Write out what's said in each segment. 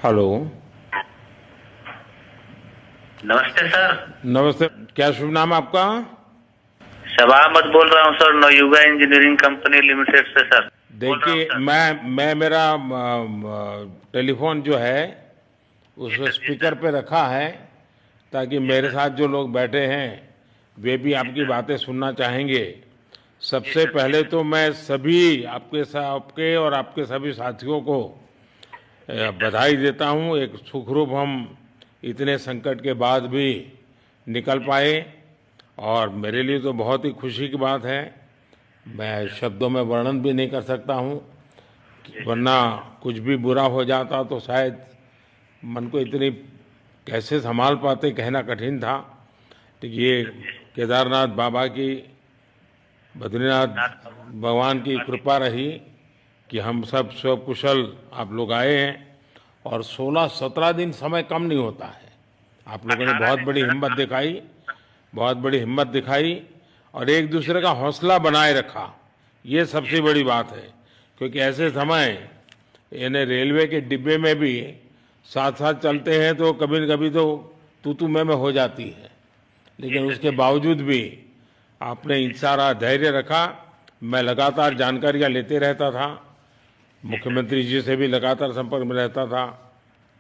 Hello. नमस्ते sir. नमस्ते। क्या शुभ नाम आपका? शबा अहमद बोल रहा हूँ sir, Navayuga engineering company limited से सर। देखिए, मैं मेरा टेलीफोन जो है उस स्पीकर पे रखा है ताकि मेरे साथ जो लोग बैठे हैं वे भी आपकी बातें सुनना चाहेंगे। सबसे पहले तो मैं सभी आपके और आपके सभी साथियों को बधाई देता हूँ। एक सुखरूप हम इतने संकट के बाद भी निकल पाए और मेरे लिए तो बहुत ही खुशी की बात है। मैं शब्दों में वर्णन भी नहीं कर सकता हूँ, वरना कुछ भी बुरा हो जाता तो शायद मन को इतनी कैसे संभाल पाते कहना कठिन था। तो ये केदारनाथ बाबा की, बद्रीनाथ भगवान की कृपा रही कि हम सब स्वकुशल आप लोग आए हैं। और 16-17 दिन समय कम नहीं होता है। आप लोगों ने बहुत बड़ी हिम्मत दिखाई, बहुत बड़ी हिम्मत दिखाई और एक दूसरे का हौसला बनाए रखा। ये सबसे बड़ी बात है, क्योंकि ऐसे समय यानी रेलवे के डिब्बे में भी साथ साथ चलते हैं तो कभी न कभी तो तू मैं हो जाती है, लेकिन उसके बावजूद भी आपने इशारा धैर्य रखा। मैं लगातार जानकारियां लेते रहता था, मुख्यमंत्री जी से भी लगातार संपर्क में रहता था,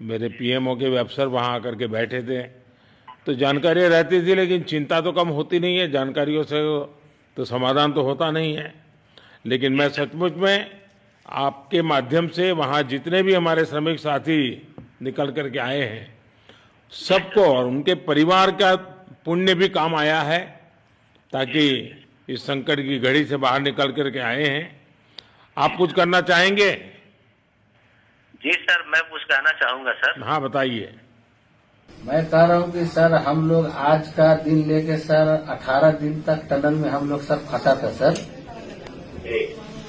मेरे पीएमओ के भी अफसर वहाँ आकर के बैठे थे, तो जानकारियाँ रहती थी, लेकिन चिंता तो कम होती नहीं है। जानकारियों से तो समाधान तो होता नहीं है। लेकिन मैं सचमुच में आपके माध्यम से वहाँ जितने भी हमारे श्रमिक साथी निकल करके आए हैं सबको और उनके परिवार का पुण्य भी काम आया है, ताकि इस संकट की घड़ी से बाहर निकल करके आए हैं। आप कुछ करना चाहेंगे? जी सर, मैं कुछ कहना चाहूंगा सर। हाँ, बताइए। मैं कह रहा हूँ कि सर हम लोग आज का दिन लेके सर 18 दिन तक टनल में हम लोग सर फंसा था सर,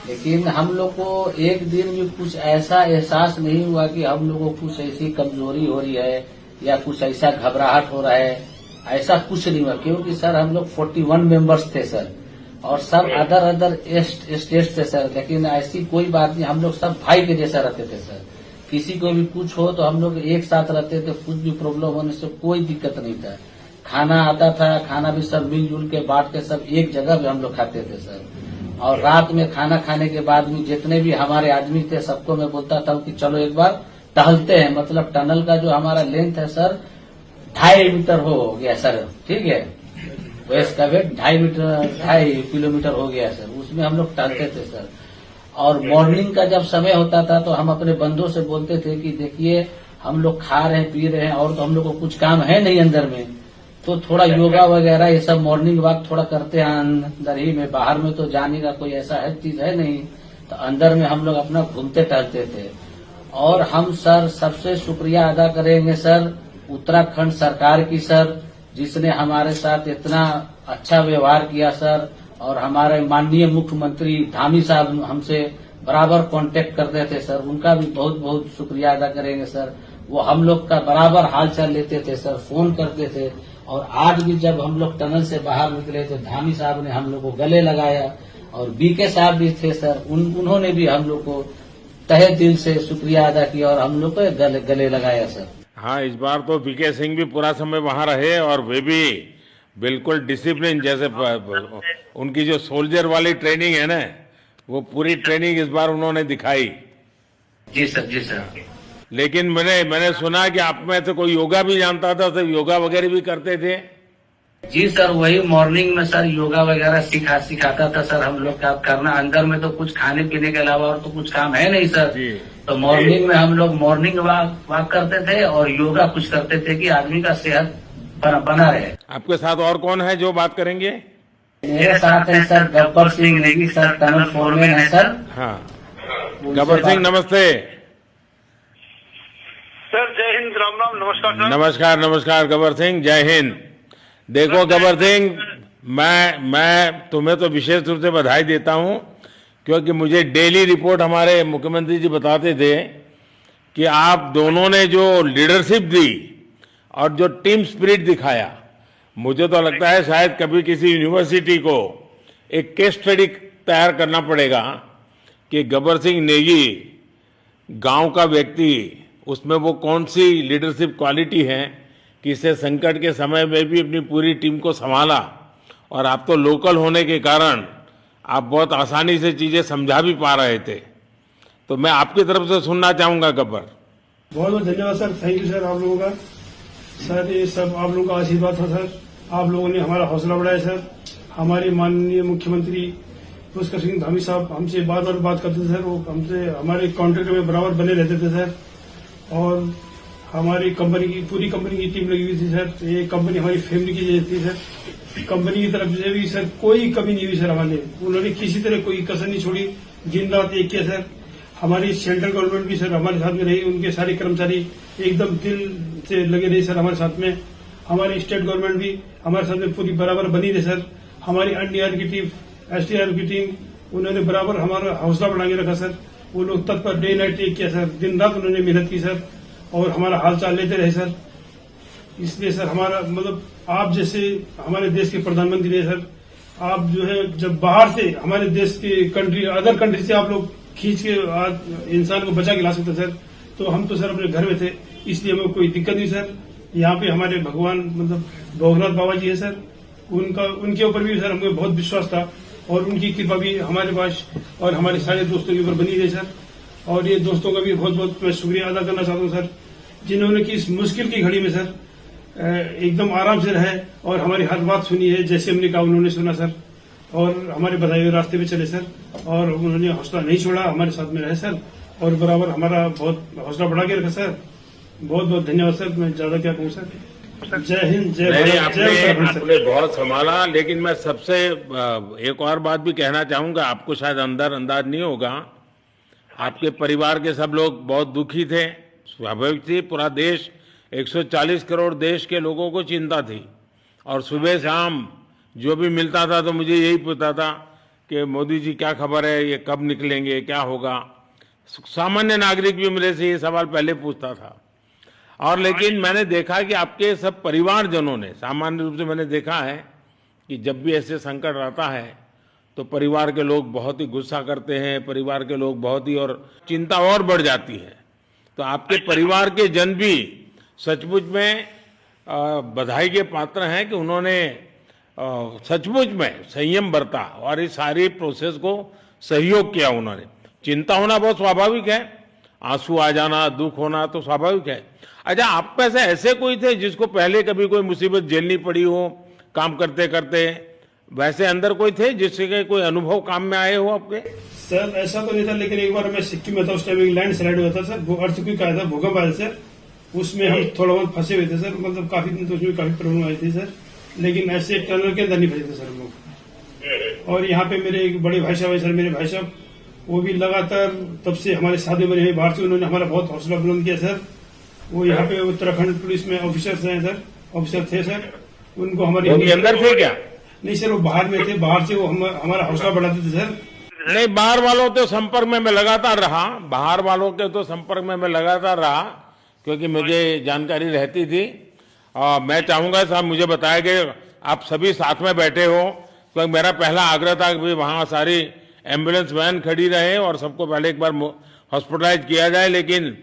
लेकिन हम लोग को एक दिन भी कुछ ऐसा एहसास नहीं हुआ कि हम लोग को कुछ ऐसी कमजोरी हो रही है या कुछ ऐसा घबराहट हो रहा है। ऐसा कुछ नहीं हुआ, क्योंकि सर हम लोग 41 मेंबर्स थे सर और सब अदर स्टेट से सर, लेकिन ऐसी कोई बात नहीं। हम लोग सब भाई के जैसा रहते थे सर। किसी को भी कुछ हो तो हम लोग एक साथ रहते थे, कुछ भी प्रॉब्लम होने से कोई दिक्कत नहीं था। खाना आता था, खाना भी सब मिलजुल के बांट के सब एक जगह पे हम लोग खाते थे सर। और रात में खाना खाने के बाद भी जितने भी हमारे आदमी थे सबको मैं बोलता था कि चलो एक बार टहलते हैं। मतलब टनल का जो हमारा लेंथ है सर 2.5 मीटर हो गया सर, ठीक है, वेस्ट का वेट 2.5 किलोमीटर हो गया सर। उसमें हम लोग टहलते थे सर। और मॉर्निंग का जब समय होता था तो हम अपने बंधुओं से बोलते थे कि देखिए हम लोग खा रहे हैं पी रहे हैं और तो हम लोग को कुछ काम है नहीं अंदर में, तो थोड़ा योगा वगैरह ये सब मॉर्निंग वॉक थोड़ा करते हैं अंदर ही में। बाहर में तो जाने का कोई ऐसा है चीज है नहीं, तो अंदर में हम लोग अपना घूमते टहलते थे। और हम सर सबसे शुक्रिया अदा करेंगे सर उत्तराखंड सरकार की सर, जिसने हमारे साथ इतना अच्छा व्यवहार किया सर। और हमारे माननीय मुख्यमंत्री धामी साहब हमसे बराबर कांटेक्ट करते थे सर, उनका भी बहुत बहुत शुक्रिया अदा करेंगे सर। वो हम लोग का बराबर हालचाल लेते थे सर, फोन करते थे। और आज भी जब हम लोग टनल से बाहर निकले तो धामी साहब ने हम लोग को गले लगाया और बीके साहब भी थे सर, उन्होंने भी हम लोग को तहे दिल से शुक्रिया अदा किया और हम लोग को गले लगाया सर। हाँ, इस बार तो बीके सिंह भी पूरा समय वहाँ रहे और वे भी बिल्कुल डिसिप्लिन, जैसे उनकी जो सोल्जर वाली ट्रेनिंग है ना, वो पूरी ट्रेनिंग इस बार उन्होंने दिखाई। जी सर, जी सर। लेकिन मैंने सुना कि आप में से कोई योगा भी जानता था, तो योगा वगैरह भी करते थे? जी सर, वही मॉर्निंग में सर योगा वगैरह सिखाता था सर हम लोग का करना। अंदर में तो कुछ खाने पीने के अलावा और तो कुछ काम है नहीं सर जी। तो मॉर्निंग में हम लोग मॉर्निंग वॉक करते थे और योगा कुछ करते थे कि आदमी का सेहत बना रहे। आपके साथ और कौन है जो बात करेंगे? मेरे साथ है sir Gabbar Singh Negi sir, tunnel foreman है सर। हाँ, गब्बर सिंह नमस्ते। सर जय हिंद, राम राम, नमस्कार सर। नमस्कार नमस्कार गब्बर सिंह, जय हिंद। देखो गब्बर सिंह, मैं तुम्हें तो विशेष रूप से बधाई देता हूं, क्योंकि मुझे डेली रिपोर्ट हमारे मुख्यमंत्री जी बताते थे कि आप दोनों ने जो लीडरशिप दी और जो टीम स्पिरिट दिखाया, मुझे तो लगता है शायद कभी किसी यूनिवर्सिटी को एक केस स्टडी तैयार करना पड़ेगा कि गब्बर सिंह नेगी गांव का व्यक्ति, उसमें वो कौन सी लीडरशिप क्वालिटी है कि इसे संकट के समय में भी अपनी पूरी टीम को संभाला, और आप तो लोकल होने के कारण आप बहुत आसानी से चीजें समझा भी पा रहे थे। तो मैं आपकी तरफ से सुनना चाहूंगा गब्बर। बहुत बहुत धन्यवाद सर, थैंक यू सर आप लोगों का। सर ये सब आप लोगों का आशीर्वाद था सर, आप लोगों ने हमारा हौसला बढ़ाया सर। हमारे माननीय मुख्यमंत्री पुष्कर सिंह धामी साहब हमसे बार बार बात करते थे सर, वो हमसे हमारे कॉन्ट्रैक्ट में बराबर बने रहते थे सर। और हमारी कंपनी की पूरी कंपनी की टीम लगी हुई थी सर, ये कंपनी हमारी फैमिली की जैसी थी सर। कंपनी की तरफ से भी सर कोई कमी नहीं हुई सर, हमारे उन्होंने किसी तरह कोई कसर नहीं छोड़ी, दिन रात एक किया सर। हमारी सेंट्रल गवर्नमेंट भी सर हमारे साथ में रही, उनके सारे कर्मचारी एकदम दिल से लगे रहे सर हमारे साथ में। हमारी स्टेट गवर्नमेंट भी हमारे साथ में पूरी बराबर बनी रही सर। हमारी एनडीआर की टीम, एसडीआर की टीम, उन्होंने बराबर हमारा हौसला बढ़ा के रखा सर। वो लोग तत्पर डे नाइट एक किया सर, दिन रात उन्होंने मेहनत की सर और हमारा हाल चाल लेते रहे सर। इसलिए सर हमारा मतलब आप जैसे हमारे देश के प्रधानमंत्री है सर, आप जो है जब बाहर से हमारे देश के कंट्री अदर कंट्री से आप लोग खींच के इंसान को बचा के ला सकते सर, तो हम तो सर अपने घर में थे, इसलिए हमें कोई दिक्कत नहीं सर। यहाँ पे हमारे भगवान मतलब भोगनाथ बाबा जी है सर, उनके ऊपर भी सर हमें बहुत विश्वास था और उनकी कृपा भी हमारे पास और हमारे सारे दोस्तों के ऊपर बनी रही सर। और ये दोस्तों का भी बहुत बहुत मैं शुक्रिया अदा करना चाहता हूँ सर, जिन्होंने कि इस मुश्किल की घड़ी में सर एकदम आराम से रहे और हमारी हर बात सुनी है, जैसे हमने कहा उन्होंने सुना सर और हमारे बताए हुए रास्ते पे चले सर। और उन्होंने हौसला नहीं छोड़ा, हमारे साथ में रहे सर और बराबर हमारा बहुत हौसला बढ़ा के रखा सर। बहुत बहुत धन्यवाद सर, मैं ज्यादा क्या कहूँ सर। जय हिंद, जय भारत, जय उत्तराखंड आपने बहुत संभाला, लेकिन मैं सबसे एक और बात भी कहना चाहूंगा, आपको शायद अंदाज नहीं होगा, आपके परिवार के सब लोग बहुत दुखी थे, स्वाभाविक थी। पूरा देश 140 करोड़ देश के लोगों को चिंता थी और सुबह शाम जो भी मिलता था तो मुझे यही पूछता था कि मोदी जी क्या खबर है, ये कब निकलेंगे, क्या होगा। सामान्य नागरिक भी मेरे से ये सवाल पहले पूछता था। और लेकिन मैंने देखा कि आपके सब परिवारजनों ने, सामान्य रूप से मैंने देखा है कि जब भी ऐसे संकट आता है तो परिवार के लोग बहुत ही गुस्सा करते हैं, परिवार के लोग बहुत ही, और चिंता और बढ़ जाती है। तो आपके परिवार के जन भी सचमुच में बधाई के पात्र हैं कि उन्होंने सचमुच में संयम बरता और इस सारी प्रोसेस को सहयोग किया उन्होंने। चिंता होना बहुत स्वाभाविक है, आंसू आ जाना, दुख होना तो स्वाभाविक है। अच्छा, आप में से ऐसे कोई थे जिसको पहले कभी कोई मुसीबत झेलनी पड़ी हो काम करते करते? वैसे अंदर कोई थे जिससे कोई अनुभव काम में आए हो आपके? सर ऐसा तो नहीं था, लेकिन एक बार मैं सिक्किम में था, उस टाइम एक लैंड स्लाइड हुआ था सर, अर्थक्वेक आया था, भूकंप आया सर, उसमें हम थोड़ा बहुत फंसे हुए थे सर, मतलब काफी दिन तो उसमें काफी प्रॉब्लम आई थी सर, लेकिन ऐसे टनल के अंदर नहीं फंसे थे सर हम लोग। और यहाँ पे मेरे एक बड़े भाई साहब है सर, मेरे भाई साहब वो भी लगातार तब से हमारे साथ में बने बाहर से, उन्होंने हमारा बहुत हौसला बुलंद किया सर। वो यहाँ पे उत्तराखंड पुलिस में ऑफिसर हैं सर, ऑफिसर थे सर, उनको हमारे अंदर थे क्या? नहीं सर, वो बाहर में थे, बाहर से वो हमारा हौसला बढ़ाते थे सर। नहीं, बाहर वालों के संपर्क में मैं लगातार रहा, बाहर वालों के तो संपर्क में मैं लगातार रहा क्योंकि मुझे जानकारी रहती थी। और मैं चाहूंगा साहब, मुझे बताया कि आप सभी साथ में बैठे हो, तो मेरा पहला आग्रह था कि वहाँ सारी एम्बुलेंस वैन खड़ी रहे और सबको पहले एक बार हॉस्पिटलाइज किया जाए। लेकिन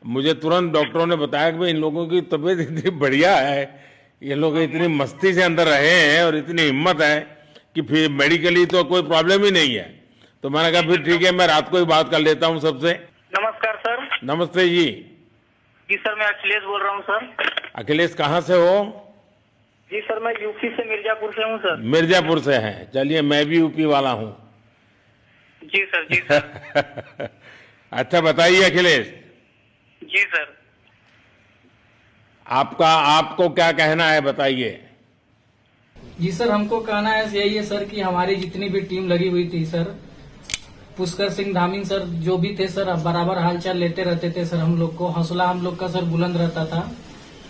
मुझे तुरंत डॉक्टरों ने बताया कि इन लोगों की तबीयत इतनी बढ़िया है, ये लोग इतनी मस्ती से अंदर रहे हैं और इतनी हिम्मत है कि फिर मेडिकली तो कोई प्रॉब्लम ही नहीं है। तो मैंने कहा फिर ठीक है, मैं रात को ही बात कर लेता हूँ सबसे। नमस्कार सर। नमस्ते जी। जी सर, मैं अखिलेश बोल रहा हूँ सर। अखिलेश कहाँ से हो? जी सर, मैं यूपी से मिर्जापुर से हूँ सर। मिर्जापुर से हैं, चलिए मैं भी यूपी वाला हूँ। जी सर, जी सर। अच्छा बताइए अखिलेश। जी सर। आपको क्या कहना है, बताइए। जी सर, हमको कहना है यही है सर कि हमारी जितनी भी टीम लगी हुई थी सर, पुष्कर सिंह धामी सर जो भी थे सर, बराबर हालचाल लेते रहते थे सर, हम लोग को हौसला हम लोग का सर बुलंद रहता था।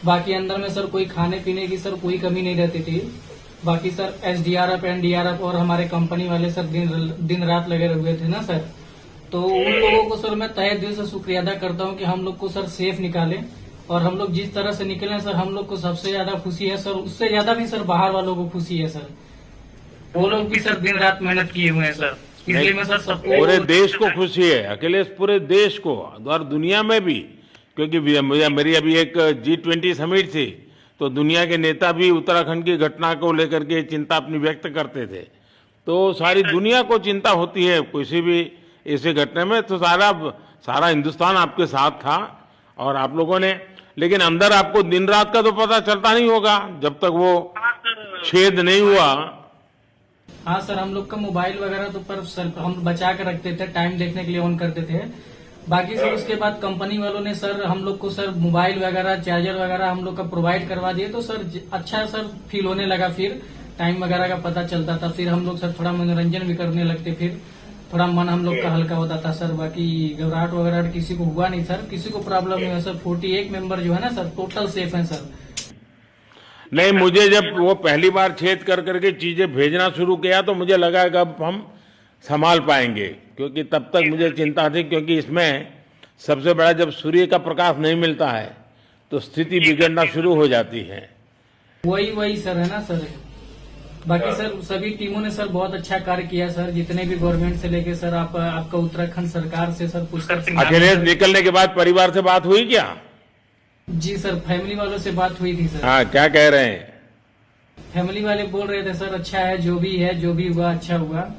बाकी अंदर में सर कोई खाने पीने की सर कोई कमी नहीं रहती थी। बाकी सर एसडीआरएफ, एनडीआरएफ और हमारे कंपनी वाले सर दिन रात लगे हुए थे ना सर, तो उन लोगों को सर मैं तहे दिल से शुक्रिया अदा करता हूँ कि हम लोग को सर सेफ निकाले। और हम लोग जिस तरह से निकले सर, हम लोग को सबसे ज्यादा खुशी है सर, उससे ज्यादा भी सर बाहर वालों को खुशी है सर। वो लोग भी सर दिन रात मेहनत किए हुए हैं सर, इसलिए मैं सर सबको, पूरे देश को खुशी है अखिलेश, पूरे देश को और दुनिया में भी, क्योंकि मेरी अभी एक G20 समिट थी, तो दुनिया के नेता भी उत्तराखंड की घटना को लेकर के चिंता अपनी व्यक्त करते थे। तो सारी दुनिया को चिंता होती है किसी भी ऐसे घटना में, तो सारा हिंदुस्तान आपके साथ था और आप लोगों ने, लेकिन अंदर आपको दिन रात का तो पता चलता नहीं होगा जब तक वो छेद नहीं हुआ। हाँ सर, हम लोग का मोबाइल वगैरह तो पर सर हम बचा के रखते थे, टाइम देखने के लिए ऑन करते थे। बाकी सर उसके बाद कंपनी वालों ने सर हम लोग को सर मोबाइल वगैरह, चार्जर वगैरह हम लोग का प्रोवाइड करवा दिए, तो सर अच्छा सर फील होने लगा। फिर टाइम वगैरह का पता चलता था, फिर हम लोग सर थोड़ा मनोरंजन भी करने लगते, फिर थोड़ा मन हम लोग का हल्का होता था सर। बाकी घबराहट वगैरह किसी को हुआ नहीं सर, किसी को प्रॉब्लम नहीं है सर। 41 मेंबर जो है ना सर, टोटल सेफ है सर। नहीं, मुझे जब वो पहली बार छेद कर करके चीजें भेजना शुरू किया तो मुझे लगा कि अब हम संभाल पाएंगे, क्योंकि तब तक मुझे चिंता थी, क्योंकि इसमें सबसे बड़ा जब सूर्य का प्रकाश नहीं मिलता है तो स्थिति बिगड़ना शुरू हो जाती है। वही सर है ना सर। बाकी सर सभी टीमों ने सर बहुत अच्छा कार्य किया सर, जितने भी गवर्नमेंट से लेके सर आपका उत्तराखंड सरकार से सर पुष्कर सिंह। अखिलेश निकलने के बाद परिवार से बात हुई क्या? जी सर, फैमिली वालों से बात हुई थी सर। हाँ, क्या कह रहे हैं? फैमिली वाले बोल रहे थे सर अच्छा है, जो भी हुआ अच्छा हुआ।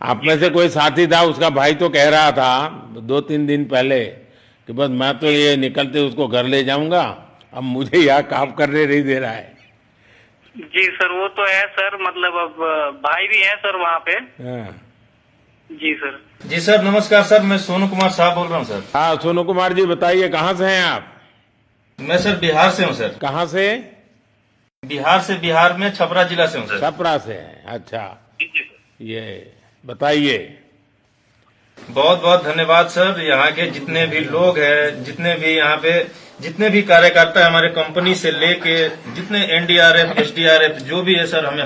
आप में से कोई साथी था, उसका भाई तो कह रहा था 2-3 दिन पहले कि बस मैं तो ये निकलते उसको घर ले जाऊंगा, अब मुझे यहाँ काम करने नहीं दे रहा है। जी सर, वो तो है सर, मतलब अब भाई भी है सर वहाँ पे। हाँ। जी सर। जी सर, नमस्कार सर, मैं सोनू कुमार साहब बोल रहा हूँ सर। हाँ, सोनू कुमार जी बताइए, कहाँ से हैं आप? मैं सर बिहार से हूँ सर। कहाँ से? बिहार में छपरा जिला से हूँ सर। छपरा से हैं, अच्छा। ये बताइए। बहुत बहुत धन्यवाद सर। यहाँ के जितने भी लोग हैं, जितने भी यहाँ पे जितने भी कार्यकर्ता है हमारे कंपनी से लेके, जितने NDRF, SDRF जो भी है सर, हमें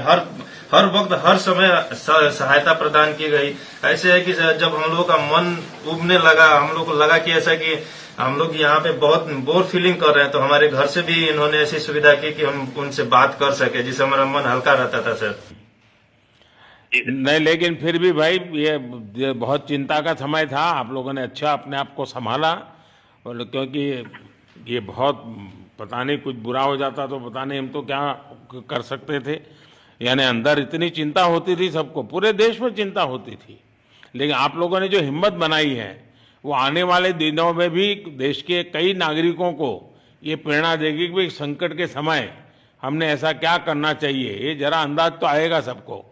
हर वक्त हर समय सहायता प्रदान की गई। ऐसे है कि जब हम लोगों का मन उबने लगा, हम लोग को लगा कि ऐसा कि हम लोग यहाँ पे बहुत बोर फीलिंग कर रहे हैं, तो हमारे घर से भी इन्होंने ऐसी सुविधा की कि हम उनसे बात कर सके, जिससे हमारा मन हल्का रहता था सर। नहीं, लेकिन फिर भी भाई ये बहुत चिंता का समय था, आप लोगों ने अच्छा अपने आप को संभाला, और क्योंकि ये बहुत पता नहीं कुछ बुरा हो जाता तो पता नहीं हम तो क्या कर सकते थे। यानी अंदर इतनी चिंता होती थी, सबको, पूरे देश में चिंता होती थी, लेकिन आप लोगों ने जो हिम्मत बनाई है वो आने वाले दिनों में भी देश के कई नागरिकों को ये प्रेरणा देगी कि संकट के समय हमने ऐसा क्या करना चाहिए। ये जरा अंदाज तो आएगा सबको।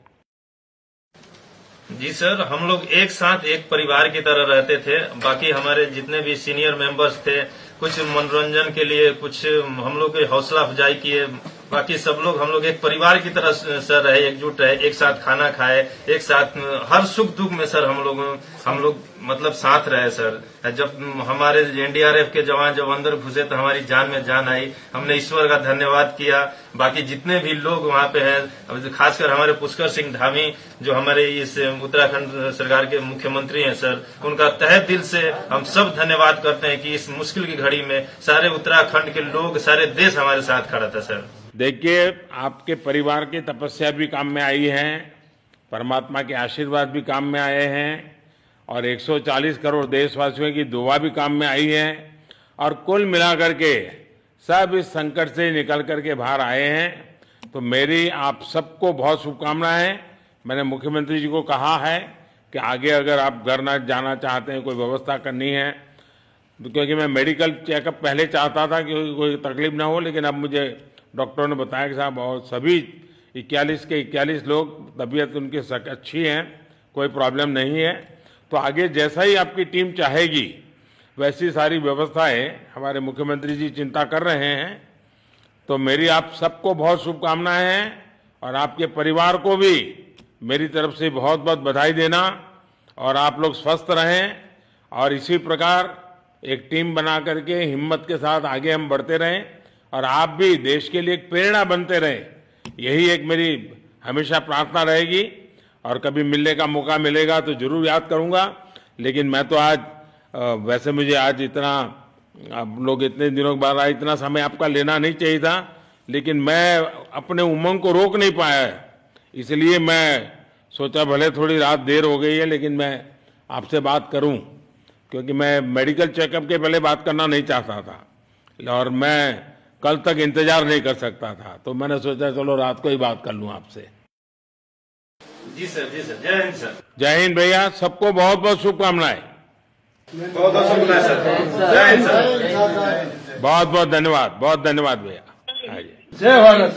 जी सर, हम लोग एक साथ एक परिवार की तरह रहते थे। बाकी हमारे जितने भी सीनियर मेंबर्स थे, कुछ मनोरंजन के लिए, कुछ हम लोग की हौसला अफजाई किए। बाकी सब लोग हम लोग एक परिवार की तरह सर रहे, एकजुट रहे, एक साथ खाना खाए, एक साथ हर सुख दुख में सर हम लोग मतलब साथ रहे सर। जब हमारे NDRF के जवान जब अंदर घुसे तो हमारी जान में जान आई, हमने ईश्वर का धन्यवाद किया। बाकी जितने भी लोग वहाँ पे हैं, खासकर हमारे पुष्कर सिंह धामी जो हमारे इस उत्तराखंड सरकार के मुख्यमंत्री हैं सर, उनका तहे दिल से हम सब धन्यवाद करते हैं कि इस मुश्किल की घड़ी में सारे उत्तराखंड के लोग, सारे देश हमारे साथ खड़ा था सर। देखिए, आपके परिवार की तपस्या भी काम में आई है, परमात्मा के आशीर्वाद भी काम में आए हैं, और 140 करोड़ देशवासियों की दुआ भी काम में आई है, और कुल मिलाकर के सब इस संकट से निकल करके बाहर आए हैं। तो मेरी आप सबको बहुत शुभकामनाएं। मैंने मुख्यमंत्री जी को कहा है कि आगे अगर आप घर न जाना चाहते हैं, कोई व्यवस्था करनी है, क्योंकि मैं मेडिकल चेकअप पहले चाहता था कि कोई तकलीफ ना हो, लेकिन अब मुझे डॉक्टरों ने बताया कि साहब और सभी 41 के 41 लोग तबीयत उनकी अच्छी है, कोई प्रॉब्लम नहीं है। तो आगे जैसा ही आपकी टीम चाहेगी वैसी सारी व्यवस्थाएं हमारे मुख्यमंत्री जी चिंता कर रहे हैं। तो मेरी आप सबको बहुत शुभकामनाएं हैं, और आपके परिवार को भी मेरी तरफ से बहुत बहुत बधाई देना, और आप लोग स्वस्थ रहें, और इसी प्रकार एक टीम बना करके हिम्मत के साथ आगे हम बढ़ते रहें, और आप भी देश के लिए एक प्रेरणा बनते रहें। यही एक मेरी हमेशा प्रार्थना रहेगी, और कभी मिलने का मौका मिलेगा तो जरूर याद करूंगा। लेकिन मैं तो आज वैसे मुझे आज इतना, आप लोग इतने दिनों के बाद आए, इतना समय आपका लेना नहीं चाहिए था, लेकिन मैं अपने उमंग को रोक नहीं पाया, इसलिए मैं सोचा भले थोड़ी रात देर हो गई है लेकिन मैं आपसे बात करूं। क्योंकि मैं मेडिकल चेकअप के पहले बात करना नहीं चाहता था और मैं कल तक इंतजार नहीं कर सकता था, तो मैंने सोचा चलो रात को ही बात कर लूं आपसे। जी सर, जय हिंद सर। जय हिंद भैया, सबको बहुत बहुत शुभकामनाएं। बहुत बहुत शुभकामनाएं सर। जय हिंद सर। बहुत बहुत धन्यवाद भैया। आइए। जय भारत।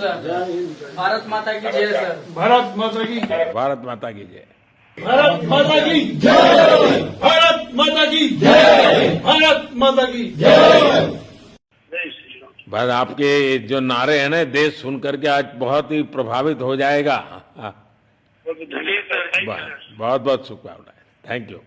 भारत माता की जय सर। भारत माता की जय। भारत माता की जय। भारत माता की जय। भारत माता की जय। भारत माता की जय। बस आपके जो नारे हैं ना, देश सुन करके आज बहुत ही प्रभावित हो जाएगा। जी सर, बहुत बहुत शुभकामनाएं। Thank you.